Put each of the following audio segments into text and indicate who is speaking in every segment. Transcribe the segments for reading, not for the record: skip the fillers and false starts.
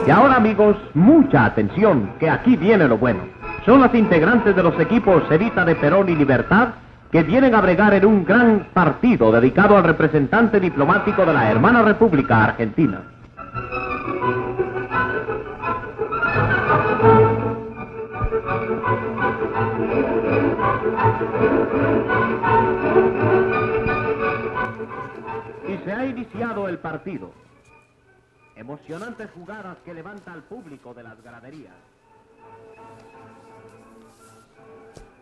Speaker 1: Y ahora, amigos, mucha atención, que aquí viene lo bueno. Son las integrantes de los equipos Evita de Perón y Libertad que vienen a bregar en un gran partido dedicado al representante diplomático de la hermana República Argentina. Y se ha iniciado el partido. Emocionantes jugadas que levanta al público de las graderías.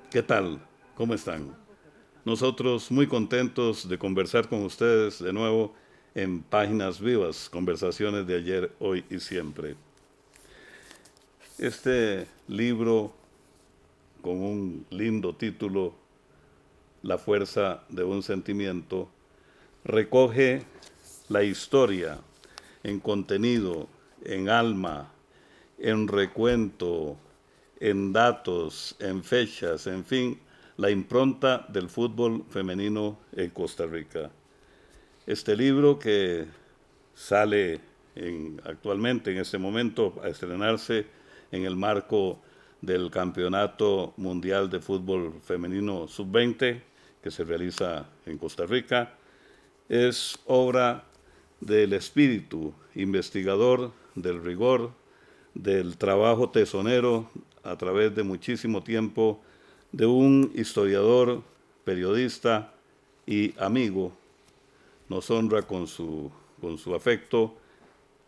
Speaker 2: ¿Qué tal? ¿Cómo están? Nosotros muy contentos de conversar con ustedes de nuevo en Páginas Vivas, conversaciones de ayer, hoy y siempre. Este libro con un lindo título, La fuerza de un sentimiento, recoge la historia en contenido, en alma, en recuento, en datos, en fechas, en fin, la impronta del fútbol femenino en Costa Rica. Este libro que sale actualmente, en este momento, a estrenarse en el marco del Campeonato Mundial de Fútbol Femenino Sub-20, que se realiza en Costa Rica, es obra del espíritu investigador, del rigor, del trabajo tesonero a través de muchísimo tiempo de un historiador, periodista y amigo. Nos honra con su afecto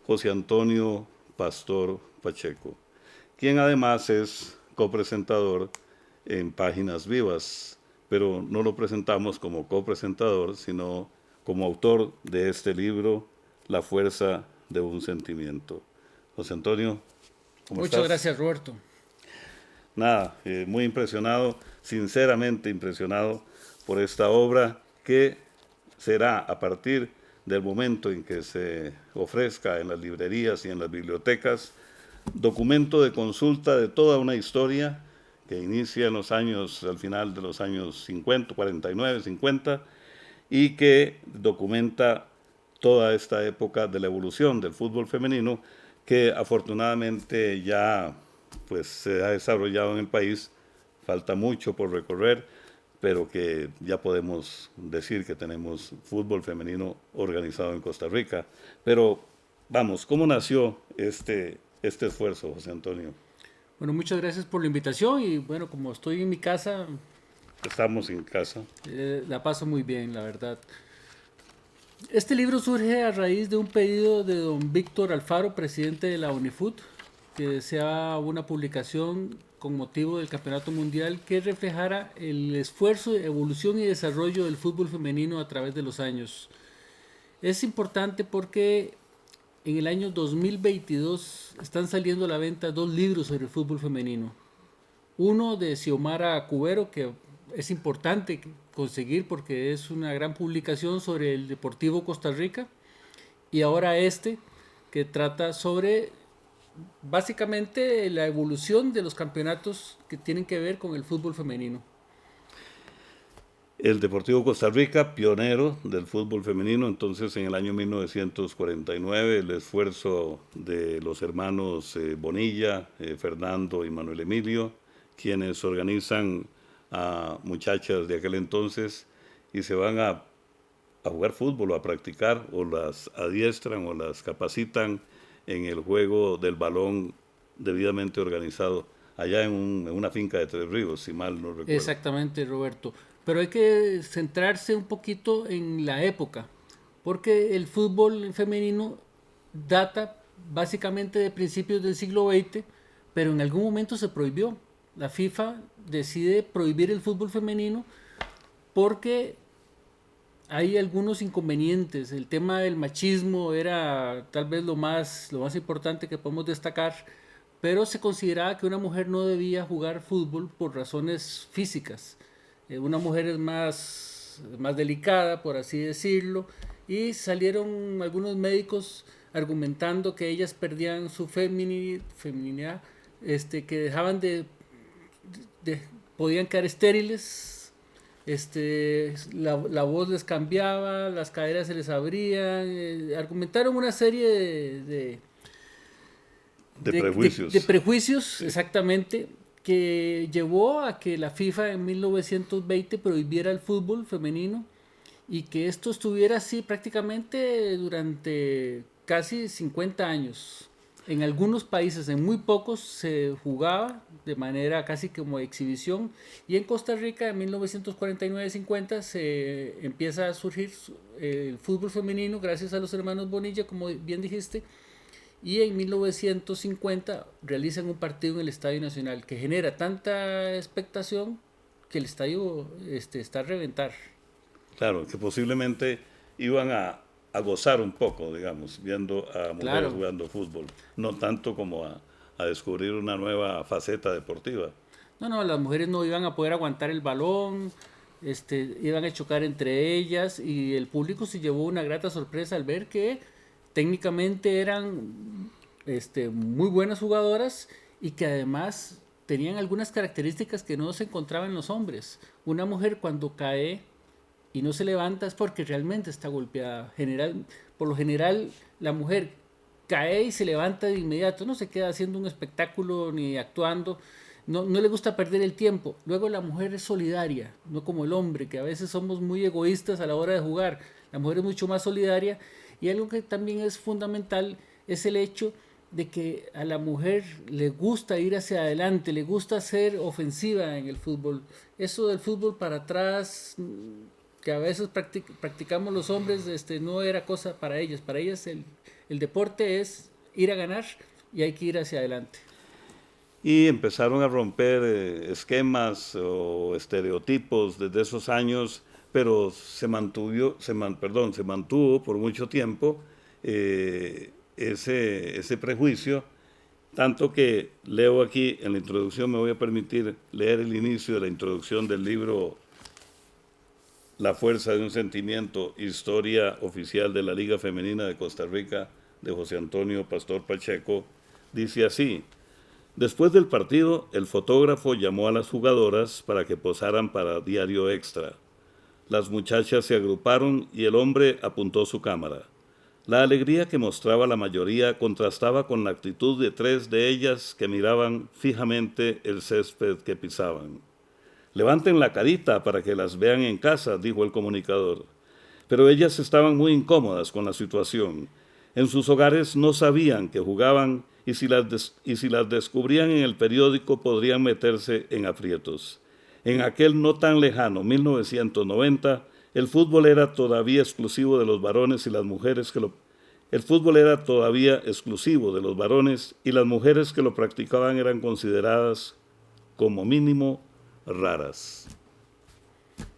Speaker 2: José Antonio Pastor Pacheco, quien además es copresentador en Páginas Vivas, pero no lo presentamos como copresentador, sino como autor de este libro, La fuerza de un sentimiento. José Antonio, ¿cómo estás?
Speaker 3: Muchas gracias, Roberto.
Speaker 2: Nada, muy impresionado, sinceramente impresionado por esta obra que será a partir del momento en que se ofrezca en las librerías y en las bibliotecas, documento de consulta de toda una historia que inicia en los años, al final de los años 50, 49, 50, y que documenta toda esta época de la evolución del fútbol femenino que afortunadamente ya pues, se ha desarrollado en el país. Falta mucho por recorrer, pero que ya podemos decir que tenemos fútbol femenino organizado en Costa Rica. Pero vamos, ¿cómo nació este esfuerzo, José Antonio?
Speaker 3: Bueno, muchas gracias por la invitación y bueno, como estoy en mi casa,
Speaker 2: Estamos en casa.
Speaker 3: la paso muy bien, la verdad. Este libro surge a raíz de un pedido de don Víctor Alfaro, presidente de la UNIFUT, que deseaba una publicación con motivo del Campeonato Mundial que reflejara el esfuerzo, evolución y desarrollo del fútbol femenino a través de los años. Es importante porque en el año 2022 están saliendo a la venta 2 libros sobre el fútbol femenino. Uno de Xiomara Cubero, que es importante conseguir porque es una gran publicación sobre el Deportivo Costa Rica, y ahora este, que trata sobre básicamente la evolución de los campeonatos que tienen que ver con el fútbol femenino.
Speaker 2: El Deportivo Costa Rica, pionero del fútbol femenino, entonces en el año 1949 el esfuerzo de los hermanos Bonilla, Fernando y Manuel Emilio, quienes organizan a muchachas de aquel entonces y se van a jugar fútbol o a practicar, o las adiestran o las capacitan en el juego del balón debidamente organizado allá en una finca de Tres Ríos, si mal no recuerdo.
Speaker 3: Exactamente, Roberto. Pero hay que centrarse un poquito en la época, porque el fútbol femenino data básicamente de principios del siglo XX, pero en algún momento se prohibió. La FIFA decide prohibir el fútbol femenino porque hay algunos inconvenientes. El tema del machismo era tal vez lo más importante que podemos destacar, pero se consideraba que una mujer no debía jugar fútbol por razones físicas. Una mujer es más delicada, por así decirlo, y salieron algunos médicos argumentando que ellas perdían su feminidad, que dejaban podían quedar estériles, la voz les cambiaba, las caderas se les abrían, argumentaron una serie
Speaker 2: De prejuicios.
Speaker 3: De prejuicios, exactamente, que llevó a que la FIFA en 1920 prohibiera el fútbol femenino y que esto estuviera así prácticamente durante casi 50 años. En algunos países, en muy pocos, se jugaba de manera casi como exhibición, y en Costa Rica en 1949-50 se empieza a surgir el fútbol femenino gracias a los hermanos Bonilla, como bien dijiste, y en 1950 realizan un partido en el Estadio Nacional que genera tanta expectación que el estadio está a reventar.
Speaker 2: Claro, que posiblemente iban a gozar un poco, digamos, viendo a mujeres
Speaker 3: Claro.
Speaker 2: jugando fútbol, no tanto como a descubrir una nueva faceta deportiva.
Speaker 3: No, las mujeres no iban a poder aguantar el balón, iban a chocar entre ellas, y el público se llevó una grata sorpresa al ver que técnicamente eran muy buenas jugadoras y que además tenían algunas características que no se encontraban en los hombres. Una mujer cuando cae y no se levanta es porque realmente está golpeada. Por lo general, la mujer cae y se levanta de inmediato, no se queda haciendo un espectáculo ni actuando, no le gusta perder el tiempo. Luego la mujer es solidaria, no como el hombre, que a veces somos muy egoístas a la hora de jugar. La mujer es mucho más solidaria, y algo que también es fundamental es el hecho de que a la mujer le gusta ir hacia adelante, le gusta ser ofensiva en el fútbol. Eso del fútbol para atrás, que a veces practicamos los hombres, no era cosa para ellas. Para ellas el deporte es ir a ganar y hay que ir hacia adelante.
Speaker 2: Y empezaron a romper esquemas o estereotipos desde esos años, pero se mantuvo por mucho tiempo ese prejuicio, tanto que leo aquí en la introducción, me voy a permitir leer el inicio de la introducción del libro La fuerza de un sentimiento, historia oficial de la Liga Femenina de Costa Rica, de José Antonio Pastor Pacheco. Dice así: después del partido, el fotógrafo llamó a las jugadoras para que posaran para Diario Extra. Las muchachas se agruparon y el hombre apuntó su cámara. La alegría que mostraba la mayoría contrastaba con la actitud de 3 de ellas que miraban fijamente el césped que pisaban. Levanten la carita para que las vean en casa, dijo el comunicador. Pero ellas estaban muy incómodas con la situación. En sus hogares no sabían que jugaban, y si las descubrían en el periódico podrían meterse en aprietos. En aquel no tan lejano 1990, el fútbol era todavía exclusivo de los varones y las mujeres que las mujeres que lo practicaban eran consideradas como mínimo raras.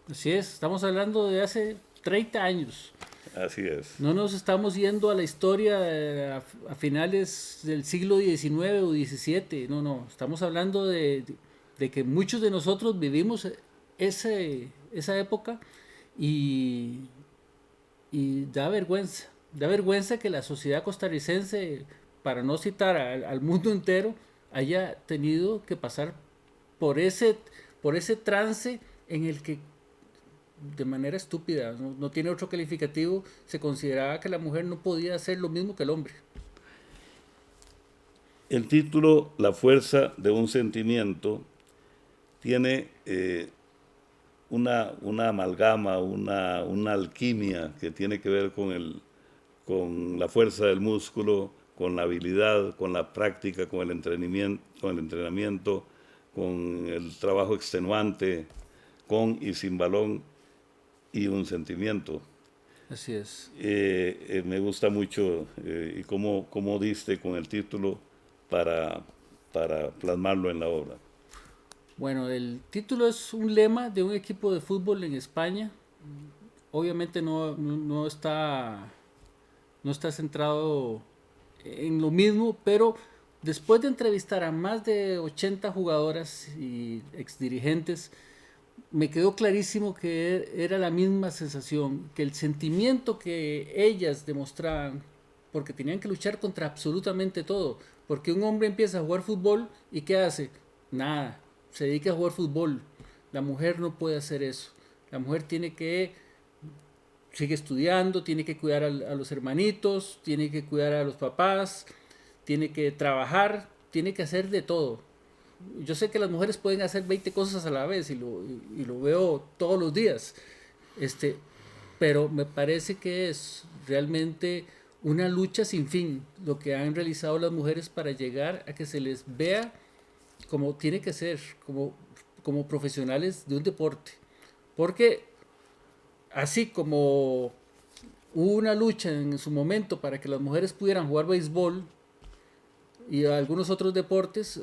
Speaker 3: Así es, estamos hablando de hace 30 años.
Speaker 2: Así es.
Speaker 3: No nos estamos yendo a la historia a finales del siglo XIX o XVII, no, estamos hablando de que muchos de nosotros vivimos esa época, y da vergüenza que la sociedad costarricense, para no citar al mundo entero, haya tenido que pasar por ese trance en el que de manera estúpida, no tiene otro calificativo, se consideraba que la mujer no podía hacer lo mismo que el hombre.
Speaker 2: El título La fuerza de un sentimiento tiene una amalgama, una alquimia que tiene que ver con la fuerza del músculo, con la habilidad, con la práctica, con el entrenamiento, con el trabajo extenuante, con y sin balón, y un sentimiento.
Speaker 3: Así es.
Speaker 2: Me gusta mucho y cómo diste con el título para plasmarlo en la obra.
Speaker 3: Bueno, el título es un lema de un equipo de fútbol en España. Obviamente no está centrado en lo mismo, pero después de entrevistar a más de 80 jugadoras y exdirigentes, me quedó clarísimo que era la misma sensación, que el sentimiento que ellas demostraban, porque tenían que luchar contra absolutamente todo, porque un hombre empieza a jugar fútbol y ¿qué hace? Nada, se dedica a jugar fútbol. La mujer no puede hacer eso. La mujer sigue estudiando, tiene que cuidar a los hermanitos, tiene que cuidar a los papás, tiene que trabajar, tiene que hacer de todo. Yo sé que las mujeres pueden hacer 20 cosas a la vez y lo veo todos los días, pero me parece que es realmente una lucha sin fin lo que han realizado las mujeres para llegar a que se les vea como tiene que ser, como profesionales de un deporte. Porque así como hubo una lucha en su momento para que las mujeres pudieran jugar béisbol y algunos otros deportes,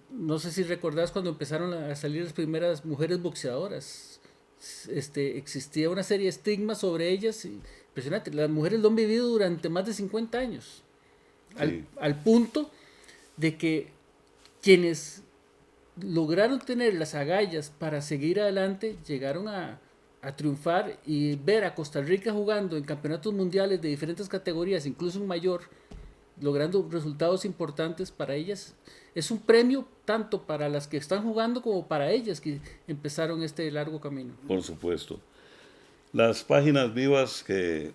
Speaker 3: no sé si recordás cuando empezaron a salir las primeras mujeres boxeadoras, existía una serie de estigmas sobre ellas, impresionante. Las mujeres lo han vivido durante más de 50 años,
Speaker 2: Sí.
Speaker 3: al punto de que quienes lograron tener las agallas para seguir adelante llegaron a triunfar, y ver a Costa Rica jugando en campeonatos mundiales de diferentes categorías, incluso en mayor, logrando resultados importantes para ellas, es un premio tanto para las que están jugando como para ellas que empezaron este largo camino.
Speaker 2: Por supuesto. Las páginas vivas que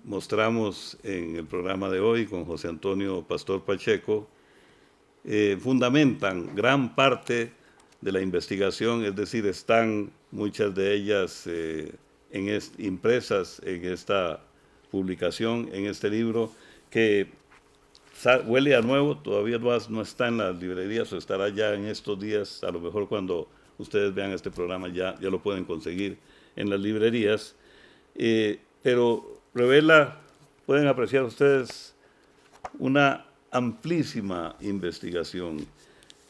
Speaker 2: mostramos en el programa de hoy con José Antonio Pastor Pacheco fundamentan gran parte de la investigación, es decir, están muchas de ellas impresas en esta publicación, en este libro, que huele a nuevo, todavía no está en las librerías, o estará ya en estos días, a lo mejor cuando ustedes vean este programa ya lo pueden conseguir en las librerías, pero revela, pueden apreciar ustedes, una amplísima investigación,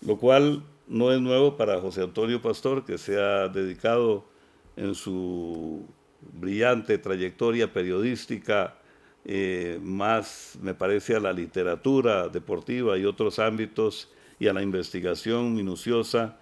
Speaker 2: lo cual no es nuevo para José Antonio Pastor, que se ha dedicado en su brillante trayectoria periodística más, me parece, a la literatura deportiva y otros ámbitos, y a la investigación minuciosa,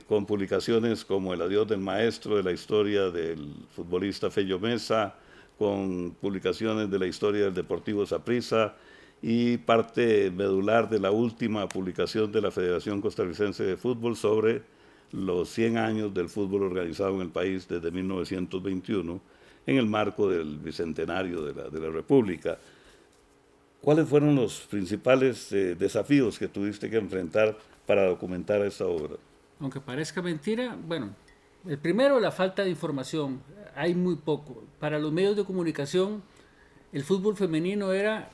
Speaker 2: con publicaciones como El adiós del maestro, de la historia del futbolista Fello Mesa, con publicaciones de la historia del Deportivo Saprissa, y parte medular de la última publicación de la Federación Costarricense de Fútbol sobre los 100 años del fútbol organizado en el país desde 1921, en el marco del bicentenario de la República. ¿Cuáles fueron los principales desafíos que tuviste que enfrentar para documentar esta obra?
Speaker 3: Aunque parezca mentira, bueno, el primero, la falta de información. Hay muy poco. Para los medios de comunicación, el fútbol femenino era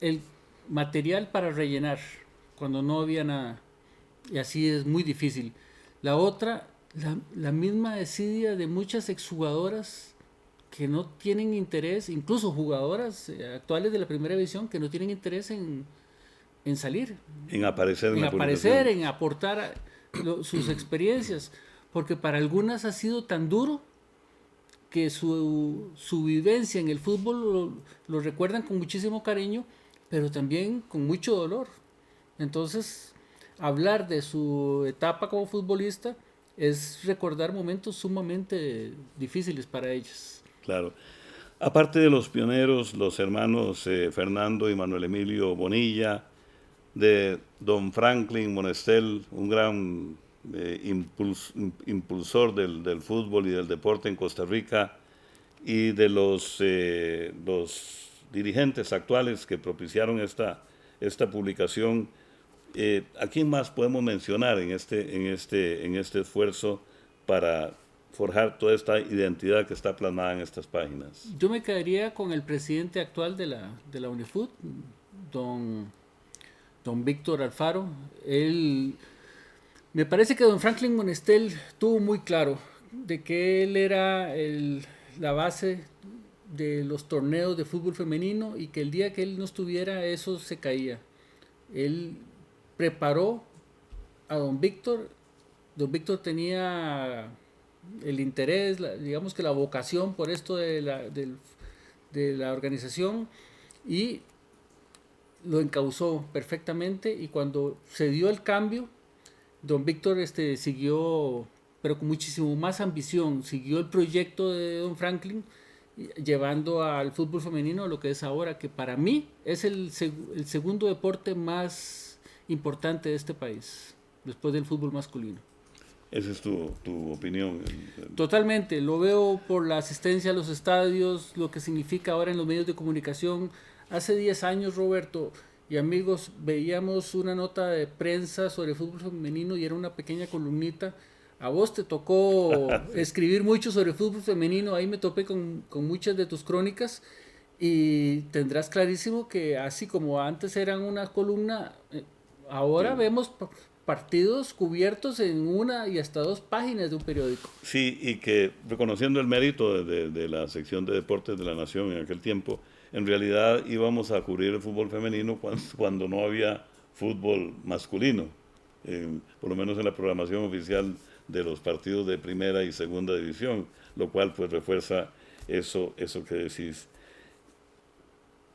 Speaker 3: el material para rellenar cuando no había nada, y así es muy difícil. La otra, la misma desidia de muchas exjugadoras que no tienen interés, incluso jugadoras actuales de la primera división que no tienen interés en salir,
Speaker 2: en aparecer
Speaker 3: en aportar sus experiencias, porque para algunas ha sido tan duro que su vivencia en el fútbol lo recuerdan con muchísimo cariño, pero también con mucho dolor. Entonces, hablar de su etapa como futbolista es recordar momentos sumamente difíciles para ellos.
Speaker 2: Claro. Aparte de los pioneros, los hermanos Fernando y Manuel Emilio Bonilla, de don Franklin Monestel, un gran impulsor del fútbol y del deporte en Costa Rica, y de los dirigentes actuales que propiciaron esta publicación, ¿a quién más podemos mencionar en este esfuerzo para forjar toda esta identidad que está plasmada en estas páginas?
Speaker 3: Yo me quedaría con el presidente actual de la UNIFUT, don Víctor Alfaro. Me parece que don Franklin Monestel tuvo muy claro de que él era la base de los torneos de fútbol femenino, y que el día que él no estuviera, eso se caía. Él preparó a don Víctor. Don Víctor tenía el interés, digamos que la vocación por esto de la organización, y lo encauzó perfectamente, y cuando se dio el cambio, don Víctor siguió, pero con muchísimo más ambición, siguió el proyecto de don Franklin, llevando al fútbol femenino a lo que es ahora, que para mí es el segundo deporte más importante de este país, después del fútbol masculino.
Speaker 2: Esa es tu opinión.
Speaker 3: Totalmente, lo veo por la asistencia a los estadios, lo que significa ahora en los medios de comunicación. Hace 10 años, Roberto, y amigos veíamos una nota de prensa sobre fútbol femenino y era una pequeña columnita. A vos te tocó escribir mucho sobre fútbol femenino, ahí me topé con muchas de tus crónicas y tendrás clarísimo que así como antes eran una columna, ahora
Speaker 2: Sí.
Speaker 3: vemos partidos cubiertos en una y hasta 2 páginas de un periódico.
Speaker 2: Sí, y que reconociendo el mérito de la sección de deportes de la Nación en aquel tiempo, en realidad íbamos a cubrir el fútbol femenino cuando no había fútbol masculino, por lo menos en la programación oficial de los partidos de primera y segunda división, lo cual pues refuerza eso que decís.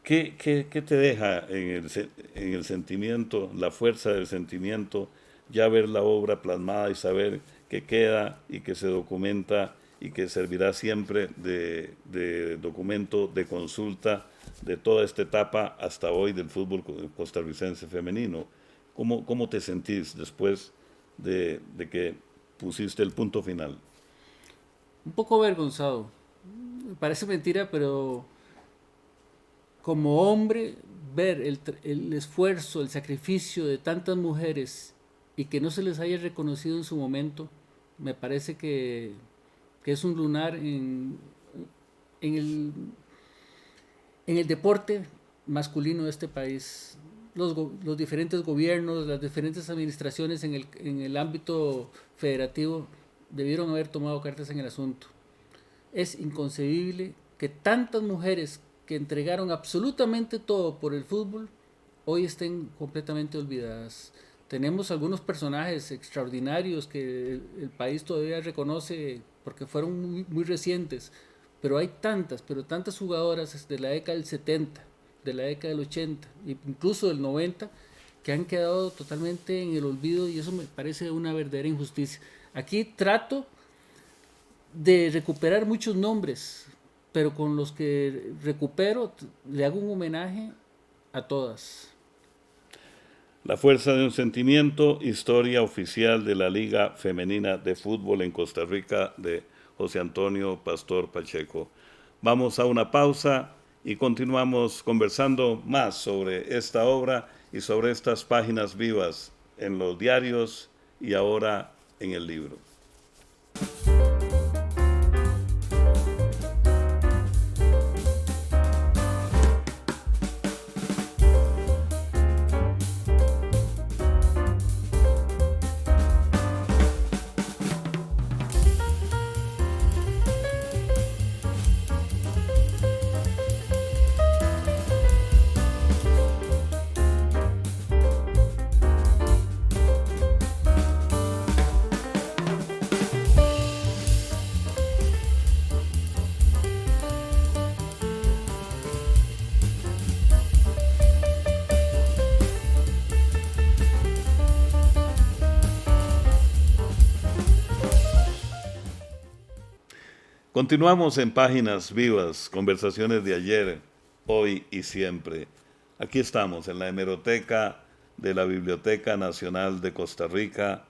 Speaker 2: ¿Qué te deja en el sentimiento, la fuerza del sentimiento, ya ver la obra plasmada y saber que queda y que se documenta y que servirá siempre de documento de consulta de toda esta etapa hasta hoy del fútbol costarricense femenino? ¿Cómo te sentís después de que pusiste el punto final?
Speaker 3: Un poco avergonzado. Parece mentira, pero como hombre, ver el esfuerzo, el sacrificio de tantas mujeres y que no se les haya reconocido en su momento, me parece que es un lunar en el, en el deporte masculino de este país. Los diferentes gobiernos, las diferentes administraciones en el ámbito federativo debieron haber tomado cartas en el asunto. Es inconcebible que tantas mujeres que entregaron absolutamente todo por el fútbol hoy estén completamente olvidadas. Tenemos algunos personajes extraordinarios que el país todavía reconoce porque fueron muy recientes, pero hay tantas, pero tantas jugadoras de la década del 70, de la década del 80, incluso del 90, que han quedado totalmente en el olvido y eso me parece una verdadera injusticia. Aquí trato de recuperar muchos nombres, pero con los que recupero le hago un homenaje a todas.
Speaker 2: La fuerza de un sentimiento, historia oficial de la Liga Femenina de Fútbol en Costa Rica de José Antonio Pastor Pacheco. Vamos a una pausa y continuamos conversando más sobre esta obra y sobre estas páginas vivas en los diarios y ahora en el libro. Continuamos en Páginas Vivas, conversaciones de ayer, hoy y siempre. Aquí estamos en la hemeroteca de la Biblioteca Nacional de Costa Rica,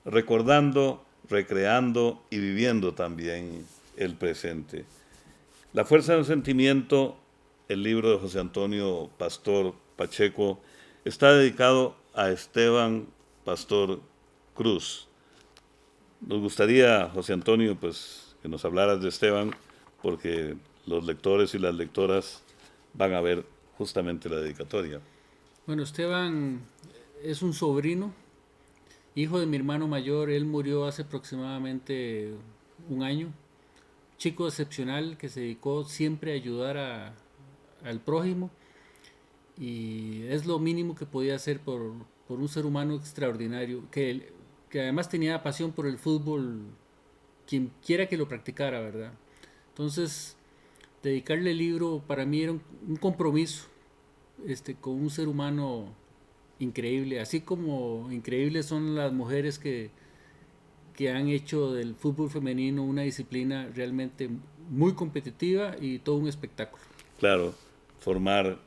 Speaker 2: recordando, recreando y viviendo también el presente. La fuerza del sentimiento, el libro de José Antonio Pastor Pacheco, está dedicado a Esteban Pastor Cruz. Nos gustaría, José Antonio, pues, que nos hablaras de Esteban, porque los lectores y las lectoras van a ver justamente la dedicatoria.
Speaker 3: Bueno, Esteban es un sobrino, hijo de mi hermano mayor. Él murió hace aproximadamente un año. Chico excepcional que se dedicó siempre a ayudar al prójimo y es lo mínimo que podía hacer por un ser humano extraordinario que además tenía pasión por el fútbol, quien quiera que lo practicara, ¿verdad? Entonces, dedicarle el libro para mí era un compromiso con un ser humano increíble, así como increíbles son las mujeres que han hecho del fútbol femenino una disciplina realmente muy competitiva y todo un espectáculo.
Speaker 2: Claro, formar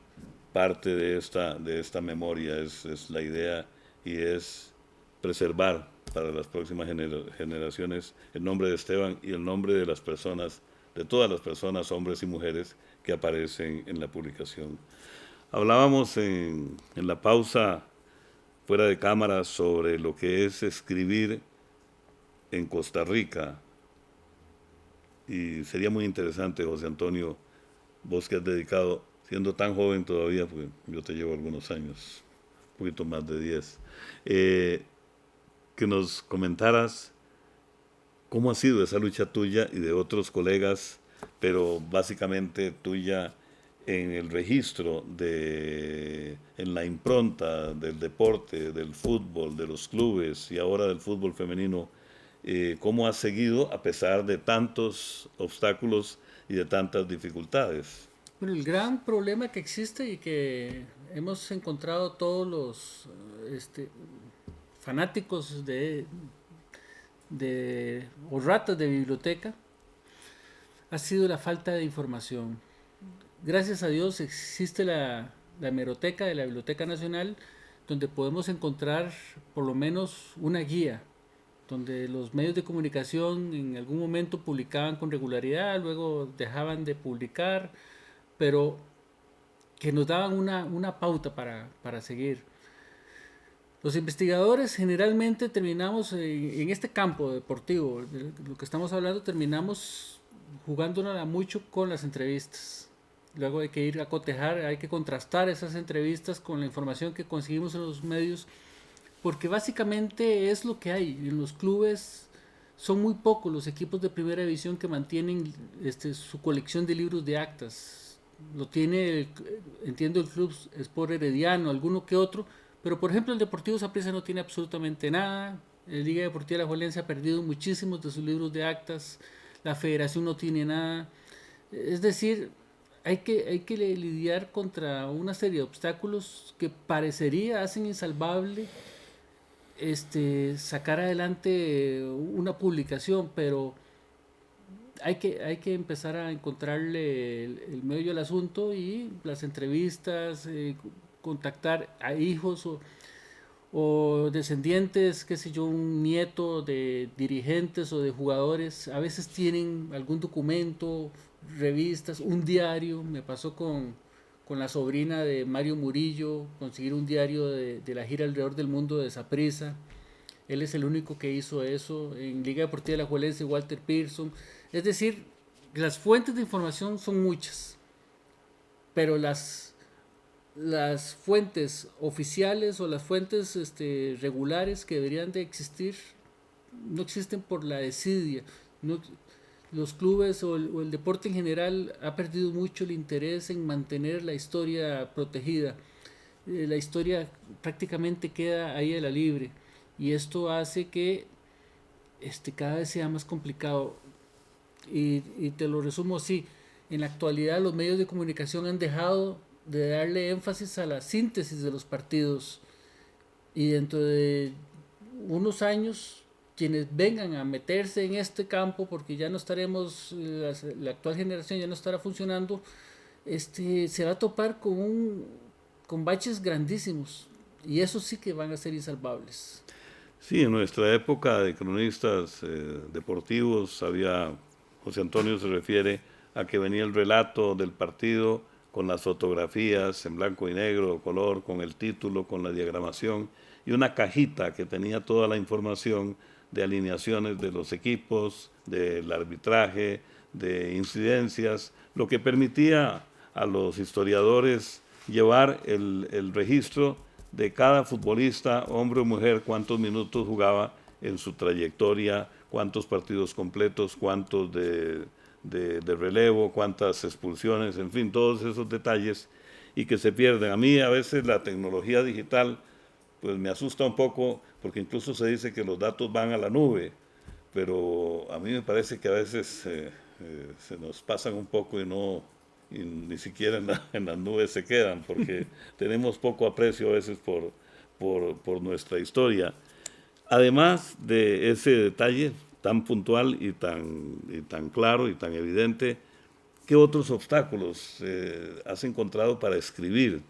Speaker 2: parte de esta memoria es la idea y es preservar para las próximas generaciones el nombre de Esteban y el nombre de las personas, de todas las personas, hombres y mujeres, que aparecen en la publicación. Hablábamos en la pausa fuera de cámara sobre lo que es escribir en Costa Rica. Y sería muy interesante, José Antonio, vos que has dedicado, siendo tan joven todavía, porque yo te llevo algunos años, un poquito más de 10, que nos comentaras cómo ha sido esa lucha tuya y de otros colegas, pero básicamente tuya en el registro, en la impronta del deporte, del fútbol, de los clubes y ahora del fútbol femenino, cómo has seguido a pesar de tantos obstáculos y de tantas dificultades.
Speaker 3: Bueno, el gran problema que existe y que hemos encontrado todos los fanáticos o ratas de biblioteca ha sido la falta de información. Gracias a Dios existe la hemeroteca de la Biblioteca Nacional, donde podemos encontrar por lo menos una guía, donde los medios de comunicación en algún momento publicaban con regularidad, luego dejaban de publicar, pero que nos daban una pauta para seguir. Los investigadores generalmente terminamos en este campo deportivo, de lo que estamos hablando, terminamos jugándonos mucho con las entrevistas. Luego hay que ir a cotejar, hay que contrastar esas entrevistas con la información que conseguimos en los medios, porque básicamente es lo que hay. En los clubes son muy pocos los equipos de primera división que mantienen su colección de libros de actas. Lo tiene, entiendo, el Club Sport Herediano, alguno que otro, pero por ejemplo el Deportivo Saprissa no tiene absolutamente nada. La Liga Deportiva Alajuelense ha perdido muchísimos de sus libros de actas. La Federación no tiene nada. Es decir, hay que lidiar contra una serie de obstáculos que parecería hacen insalvable sacar adelante una publicación, pero hay que empezar a encontrarle el medio al asunto y las entrevistas, contactar a hijos o descendientes, qué sé yo, un nieto de dirigentes o de jugadores, a veces tienen algún documento, revistas, un diario. Me pasó con la sobrina de Mario Murillo, conseguir un diario de la gira alrededor del mundo de Saprissa. Él es el único que hizo eso. En Liga Deportiva Alajuelense, Walter Pearson. Es decir, las fuentes de información son muchas, pero las fuentes oficiales o las fuentes regulares que deberían de existir no existen por la desidia. Los clubes o el deporte en general ha perdido mucho el interés en mantener la historia protegida. La historia prácticamente queda ahí a la libre, y esto hace que cada vez sea más complicado. Y te lo resumo así: en la actualidad los medios de comunicación han dejado de darle énfasis a la síntesis de los partidos, y dentro de unos años quienes vengan a meterse en este campo, porque ya no estaremos, la actual generación ya no estará funcionando, se va a topar con baches grandísimos, y eso sí que van a ser insalvables.
Speaker 2: Sí, en nuestra época de cronistas deportivos José Antonio se refiere a que venía el relato del partido con las fotografías en blanco y negro, color, con el título, con la diagramación, y una cajita que tenía toda la información de alineaciones de los equipos, del arbitraje, de incidencias, lo que permitía a los historiadores llevar el registro de cada futbolista, hombre o mujer, cuántos minutos jugaba en su trayectoria, cuántos partidos completos, cuántos de relevo, cuántas expulsiones, en fin, todos esos detalles, y que se pierden. A mí a veces la tecnología digital pues me asusta un poco, porque incluso se dice que los datos van a la nube, pero a mí me parece que a veces se nos pasan un poco y ni siquiera en las nubes se quedan, porque tenemos poco aprecio a veces por nuestra historia. Además de ese detalle tan puntual y tan claro y tan evidente, ¿qué otros obstáculos has encontrado para escribir?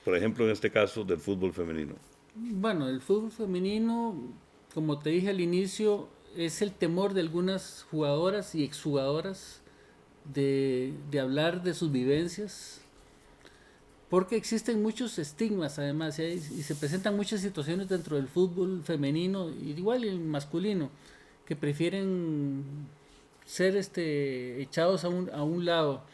Speaker 2: Por ejemplo, en este caso del fútbol femenino.
Speaker 3: Bueno, el fútbol femenino, como te dije al inicio, es el temor de algunas jugadoras y exjugadoras de hablar de sus vivencias, porque existen muchos estigmas además y se presentan muchas situaciones dentro del fútbol femenino, igual el masculino, que prefieren ser echados a un lado.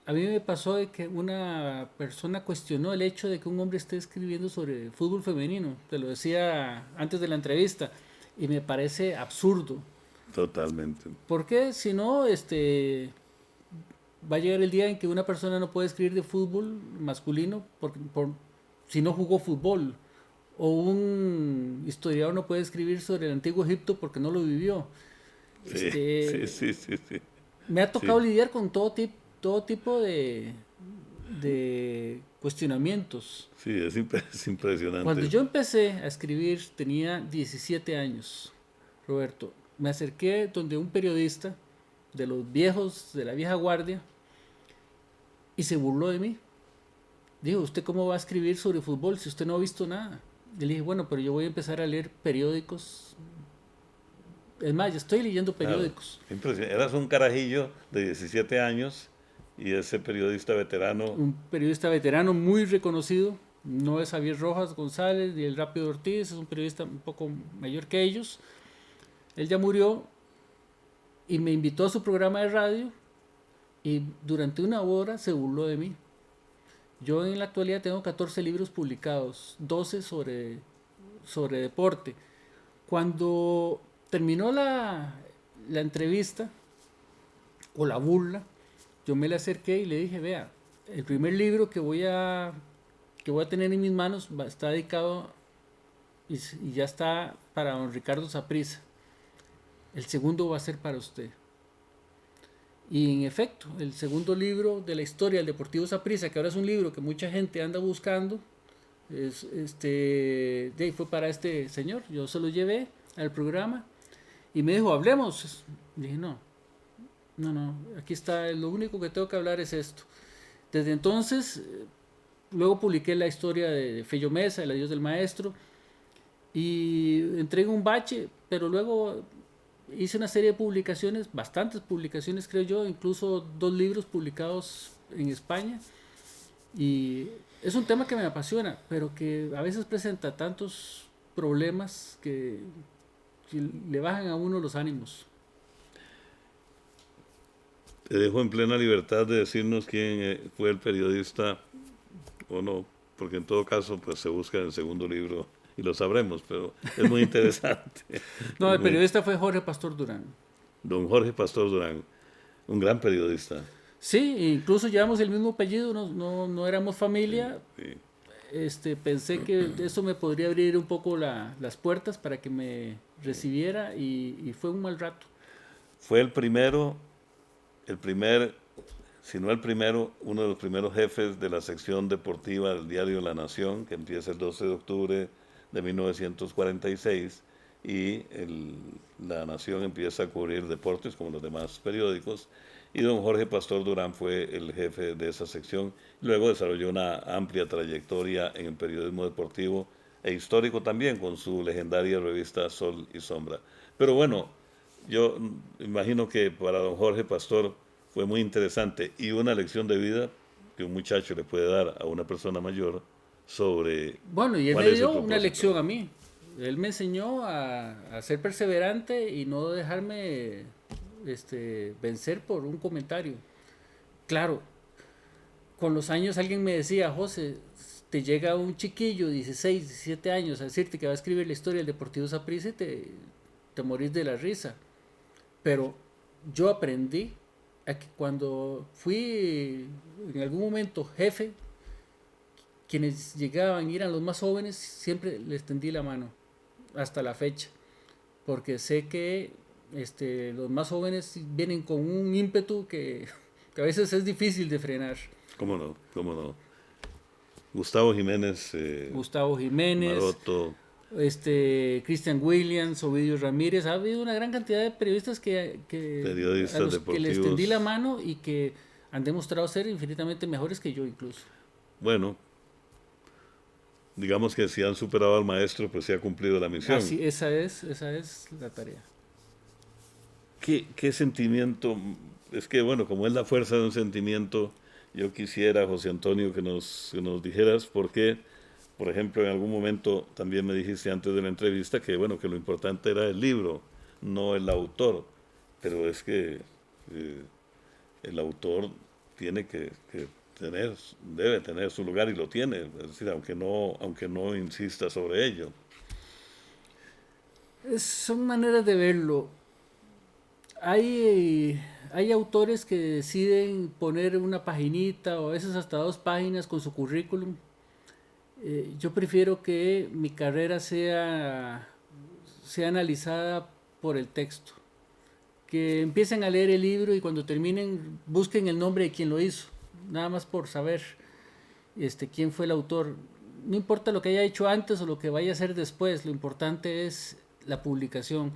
Speaker 3: A mí me pasó de que una persona cuestionó el hecho de que un hombre esté escribiendo sobre fútbol femenino, te lo decía antes de la entrevista, y me parece absurdo.
Speaker 2: Totalmente.
Speaker 3: Porque si no, va a llegar el día en que una persona no puede escribir de fútbol masculino si no jugó fútbol, o un historiador no puede escribir sobre el antiguo Egipto porque no lo vivió.
Speaker 2: Sí, sí.
Speaker 3: Me ha tocado lidiar con todo tipo de cuestionamientos.
Speaker 2: Sí, es impresionante.
Speaker 3: Cuando yo empecé a escribir tenía 17 años, Roberto. Me acerqué donde un periodista de los viejos, de la vieja guardia, y se burló de mí. Dijo, ¿usted cómo va a escribir sobre fútbol si usted no ha visto nada? Y le dije, bueno, pero yo voy a empezar a leer periódicos. Es más, ya estoy leyendo periódicos.
Speaker 2: Claro, eras un carajillo de 17 años y ese periodista veterano.
Speaker 3: Un periodista veterano muy reconocido. No es Javier Rojas González ni el Rápido Ortiz, es un periodista un poco mayor que ellos. Él ya murió y me invitó a su programa de radio y durante una hora se burló de mí. Yo en la actualidad tengo 14 libros publicados, 12 sobre deporte. Cuando terminó la entrevista o la burla, yo me le acerqué y le dije, vea, el primer libro que voy a tener en mis manos está dedicado y ya está para don Ricardo Saprissa. El segundo va a ser para usted. Y en efecto, el segundo libro de la historia del Deportivo Saprissa, que ahora es un libro que mucha gente anda buscando, fue para este señor. Yo se lo llevé al programa y me dijo, hablemos. Dije, no, aquí está, lo único que tengo que hablar es esto. Desde entonces, luego publiqué la historia de Fello Mesa, el adiós del maestro, y entré en un bache, pero luego hice una serie de publicaciones, bastantes publicaciones creo yo, incluso 2 libros publicados en España, y es un tema que me apasiona, pero que a veces presenta tantos problemas que le bajan a uno los ánimos.
Speaker 2: Te dejo en plena libertad de decirnos quién fue el periodista o no, porque en todo caso pues se busca en el segundo libro y lo sabremos, pero es muy interesante.
Speaker 3: No, el periodista fue Jorge Pastor Durán.
Speaker 2: Don Jorge Pastor Durán, un gran periodista.
Speaker 3: Sí, incluso llevamos el mismo apellido, no éramos familia.
Speaker 2: Sí.
Speaker 3: Pensé que eso me podría abrir un poco las puertas para que me recibiera y fue un mal rato.
Speaker 2: Fue el primer, si no el primero, uno de los primeros jefes de la sección deportiva del diario La Nación, que empieza el 12 de octubre de 1946, y La Nación empieza a cubrir deportes como los demás periódicos, y don Jorge Pastor Durán fue el jefe de esa sección. Luego desarrolló una amplia trayectoria en el periodismo deportivo e histórico también, con su legendaria revista Sol y Sombra. Pero bueno, yo imagino que para don Jorge Pastor fue muy interesante y una lección de vida que un muchacho le puede dar a una persona mayor sobre...
Speaker 3: Bueno, y él me dio una lección a mí. Él me enseñó a ser perseverante y no dejarme vencer por un comentario. Claro, con los años alguien me decía, José, te llega un chiquillo de 16, 17 años a decirte que va a escribir la historia del Deportivo Saprissa y te morís de la risa. Pero yo aprendí a que cuando fui en algún momento jefe, quienes llegaban y eran los más jóvenes, siempre les tendí la mano, hasta la fecha, porque sé que los más jóvenes vienen con un ímpetu que a veces es difícil de frenar.
Speaker 2: ¿Cómo no? Gustavo Jiménez,
Speaker 3: Maroto, Christian Williams, Ovidio Ramírez. Ha habido una gran cantidad de periodistas
Speaker 2: periodistas
Speaker 3: a los
Speaker 2: deportivos,
Speaker 3: que les tendí la mano y que han demostrado ser infinitamente mejores que yo incluso.
Speaker 2: Bueno, digamos que si han superado al maestro, pues se ha cumplido la misión.
Speaker 3: Así, esa es la tarea.
Speaker 2: ¿Qué sentimiento? Es que bueno, como es la fuerza de un sentimiento, yo quisiera, José Antonio, que nos dijeras por qué, por ejemplo, en algún momento también me dijiste antes de la entrevista que, bueno, que lo importante era el libro, no el autor, pero es que el autor tiene que debe tener su lugar y lo tiene, es decir, aunque no insista sobre ello.
Speaker 3: Son maneras de verlo. Hay autores que deciden poner una paginita o a veces hasta 2 páginas con su currículum. Yo prefiero que mi carrera sea analizada por el texto. Que empiecen a leer el libro y cuando terminen busquen el nombre de quien lo hizo, nada más por saber quién fue el autor. No importa lo que haya hecho antes o lo que vaya a hacer después, lo importante es la publicación.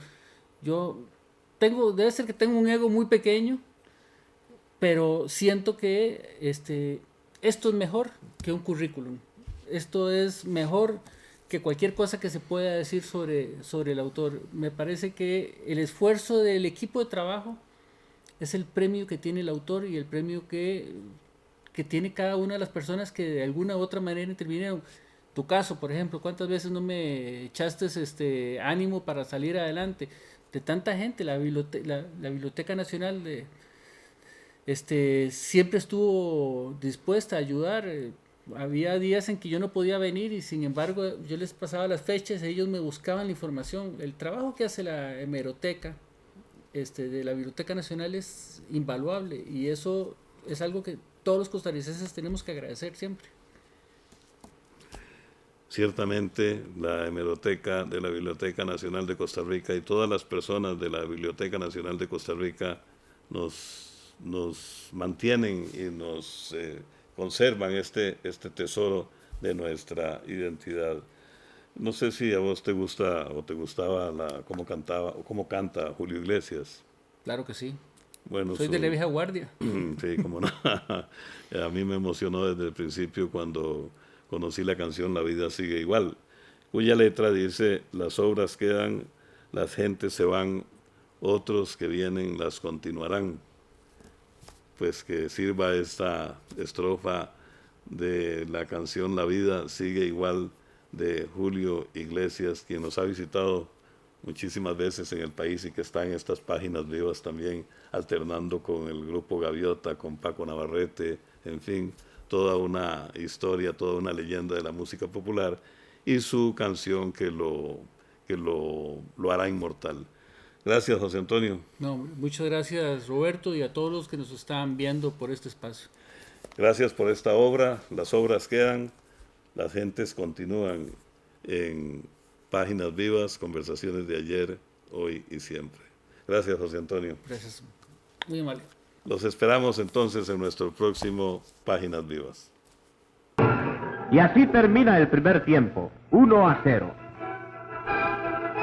Speaker 3: Debe ser que tengo un ego muy pequeño, pero siento que esto es mejor que un currículum. Esto es mejor que cualquier cosa que se pueda decir sobre el autor. Me parece que el esfuerzo del equipo de trabajo es el premio que tiene el autor y el premio que tiene cada una de las personas que de alguna u otra manera intervinieron. Tu caso, por ejemplo, ¿cuántas veces no me echaste ánimo para salir adelante? De tanta gente, la Biblioteca Nacional siempre estuvo dispuesta a ayudar. Había días en que yo no podía venir y sin embargo yo les pasaba las fechas y ellos me buscaban la información. El trabajo que hace la hemeroteca de la Biblioteca Nacional es invaluable y eso es algo que todos los costarricenses tenemos que agradecer siempre.
Speaker 2: Ciertamente la hemeroteca de la Biblioteca Nacional de Costa Rica y todas las personas de la Biblioteca Nacional de Costa Rica nos mantienen y nos conservan este tesoro de nuestra identidad. No sé si a vos te gusta o te gustaba cómo canta Julio Iglesias.
Speaker 3: Claro que sí.
Speaker 2: Bueno,
Speaker 3: soy de la vieja guardia.
Speaker 2: Sí, cómo no. A mí me emocionó desde el principio cuando conocí la canción La vida sigue igual, cuya letra dice: las obras quedan, las gentes se van, otros que vienen las continuarán. Pues que sirva esta estrofa de la canción La vida sigue igual de Julio Iglesias, quien nos ha visitado muchísimas veces en el país y que está en estas páginas vivas también, alternando con el grupo Gaviota, con Paco Navarrete, en fin, toda una historia, toda una leyenda de la música popular y su canción que lo hará inmortal. Gracias, José Antonio.
Speaker 3: No, muchas gracias, Roberto, y a todos los que nos están viendo por este espacio.
Speaker 2: Gracias por esta obra. Las obras quedan, las gentes continúan en Páginas Vivas, conversaciones de ayer, hoy y siempre. Gracias, José Antonio.
Speaker 3: Gracias. Muy amable.
Speaker 2: Los esperamos entonces en nuestro próximo Páginas Vivas.
Speaker 1: Y así termina el primer tiempo, 1-0.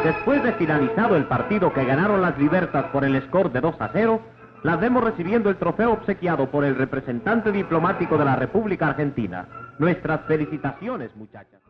Speaker 1: Después de finalizado el partido que ganaron las Libertas por el score de 2-0, las vemos recibiendo el trofeo obsequiado por el representante diplomático de la República Argentina. Nuestras felicitaciones, muchachas.